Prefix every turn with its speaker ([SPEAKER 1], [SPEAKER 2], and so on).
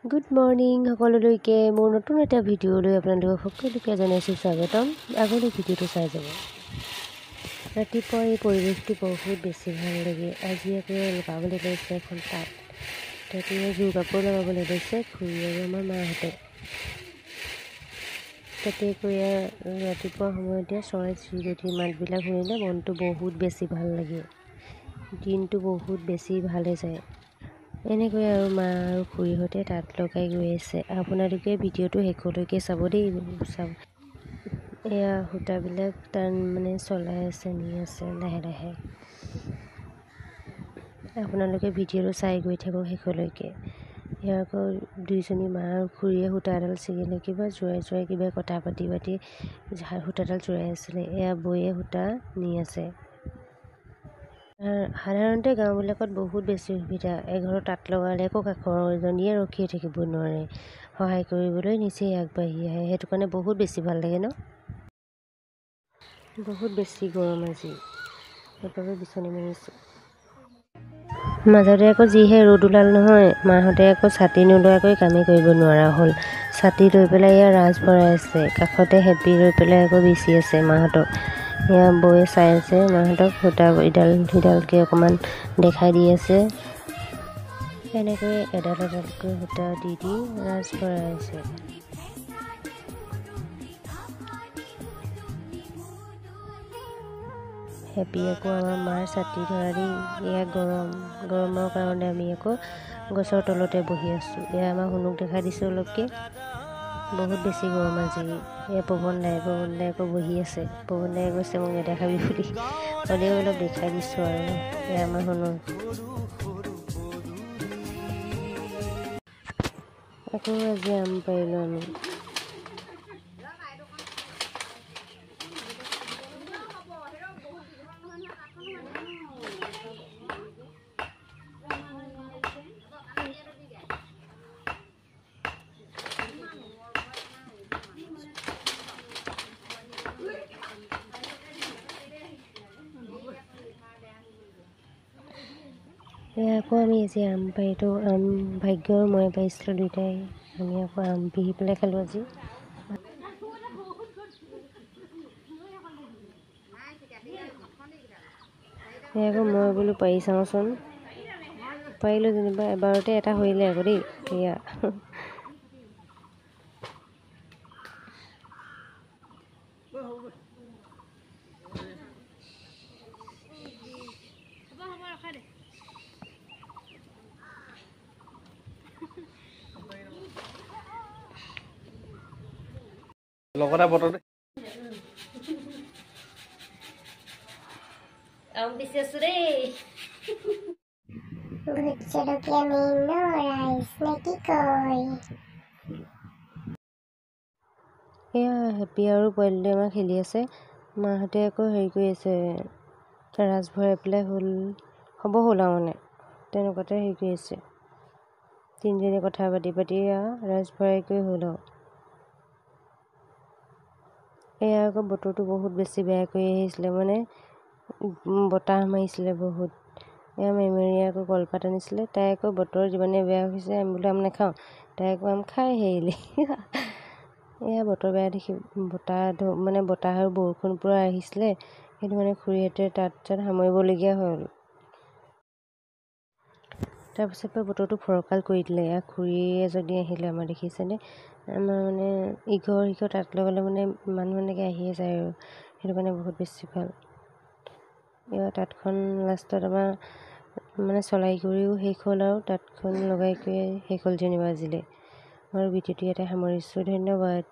[SPEAKER 1] Good morning সকলোলৈকে মোৰ নতুন এটা ভিডিঅ'লৈ আপোনালোকক সকলোকে জনাইছোঁ স্বাগতম। আগলৈ ভিডিঅ'টো চাই যাব। ৰাতিপুৱা এই পৰিৱেশটো বহুত বেছি ভাল লাগে। আজি আকৌ লগাবলৈ লৈছে এখন তাতে জোৰ কাপোৰ লগাবলৈ লৈছে খুৰী আৰু আমাৰ মাহঁতে। তাতে ৰাতিপুৱা সময়তে চৰাই চিৰিকটিৰ মাতবিলাক শুনিলে মনটো বহুত বেছি ভাল লাগে। দিনটো বহুত বেছি ভালে যায়। এনেকৈ আৰু মা আৰু খুৰীহঁতে তাঁত লগাই গৈ আছে। আপোনালোকে ভিডিঅ'টো শেষলৈকে চাব দেই। এয়া সূতাবিলাক চলাই আছে, নি আছে লাহে লাহে। আপোনালোকে ভিডিঅ'টো চাই গৈ থাকক শেষলৈকে। এয়া আকৌ দুইজনী মা আৰু খুৰীয়ে সূতা এডাল ছিগিলে, কিবা জোৰাই কিবা কথা পাতি সূতাডাল জোৰাই আছিলে। এয়া বৈয়ে সূতা নি আছে। সাধাৰণতে গাঁওবিলাকত বহুত বেছি সুবিধা। এঘৰৰ তাঁত লগালে আকৌ কাষৰ এজনীয়ে ৰখিয়ে থাকিব নোৱাৰে, সহায় কৰিবলৈ নিচেই আগবাঢ়ি আহে। সেইটো কাৰণে বহুত বেছি ভাল লাগে ন। বহুত বেছি গৰম আজি, সেইবাবে বিচনী মাৰিছোঁ। মাজতে আকৌ যিহে ৰ'দ ওলাল নহয়, মাহঁতে আকৌ ছাতি নোলোৱাকৈ কামেই কৰিব নোৱাৰা হ'ল। ছাতি লৈ পেলাই এয়া ৰাঁচ ভৰাই আছে। কাষতে হেপি লৈ পেলাই আকৌ বিচি আছে মাহঁতক। এয়া বৌয়ে চাই আছে মাহঁতক, সূতা ইডালকৈ অকণমান দেখাই দি আছে। এনেকৈ এডাল এডালকৈ সূতা দি ৰাঁচ ভৰাই আছে। হেপি আকৌ আমাৰ মাৰ ছাতি ধৰা দি। এয়া গৰমৰ কাৰণে আমি আকৌ গছৰ তলতে বহি আছোঁ। এয়া আমাৰ শুনুক দেখাই দিছোঁ অলপকৈ। বহুত বেছি গৰম আজি। এয়া পৱন দাই আকৌ বহি আছে। পৱন দাই কৈছে মোক নেদেখাবি বুলি, হ'লেও অলপ দেখাই দিছোঁ আৰু। এয়া আমাৰ শুনো। আকৌ আজি আম পাৰিলোঁ আমি। আকৌ আমি আজি আম পাৰিলোঁ। আম ভাগ্য মই পাৰিছিলোঁ দুয়োটাই। আমি আকৌ আম পিহি পেলাই খালোঁ আজি। আকৌ মই বোলো পাৰি চাওঁচোন, পাৰিলোঁ যেনিবা। এবাৰতে এটা হৈলে আকৌ দেই। এয়া
[SPEAKER 2] লগতে বতৰটো
[SPEAKER 1] আম পিচি আছোঁ দেই। এয়া হেপি আৰু পোৱালিটোৱে আমাৰ খেলি আছে। মাহঁতে আকৌ হেৰি কৰি আছে, ৰাঁচ ভৰাই পেলাই হ'ল আৰু তেনেকুৱাতে হেৰি কৰি আছে। তিনিজনী কথা পাতি ৰাঁচ ভৰাই কৰি হ'ল আৰু। এয়া আকৌ বতৰটো বহুত বেছি বেয়া কৰি আহিছিলে, বতাহ মাৰিছিলে বহুত। এয়া মেমৰীয়ে আকৌ কলপাত আনিছিলে। তাই আকৌ বতৰ যিমানে বেয়া হৈছে, আমি বোলো আম নাখাওঁ, তাই আকৌ আম খাই হেৰিলে। এয়া বতৰ বেয়া দেখি বতাহ আৰু বৰষুণ পূৰা আহিছিলে। সেইটো খুৰীহঁতে তাঁত সামৰিবলগীয়া হ'ল। তাৰপিছত বতৰটো ফৰকাল কৰি দিলে। এয়া খুৰী এজনী আহিলে আমাৰ, দেখিছেনে। আমাৰ ইঘৰ সিঘৰ তাঁত লগালে মানুহ এনেকৈ আহিয়ে যায় আৰু। সেইটো কাৰণে বহুত বেছি ভাল। এয়া তাঁতখন লাষ্টত আমাৰ চলাই কৰিও শেষ হ'ল আৰু তাঁতখন লগাই কৰি শেষ হ'ল যেনিবা আজিলৈ। আৰু ভিডিঅ'টো ইয়াতে সামৰিছোঁ। ধন্যবাদ।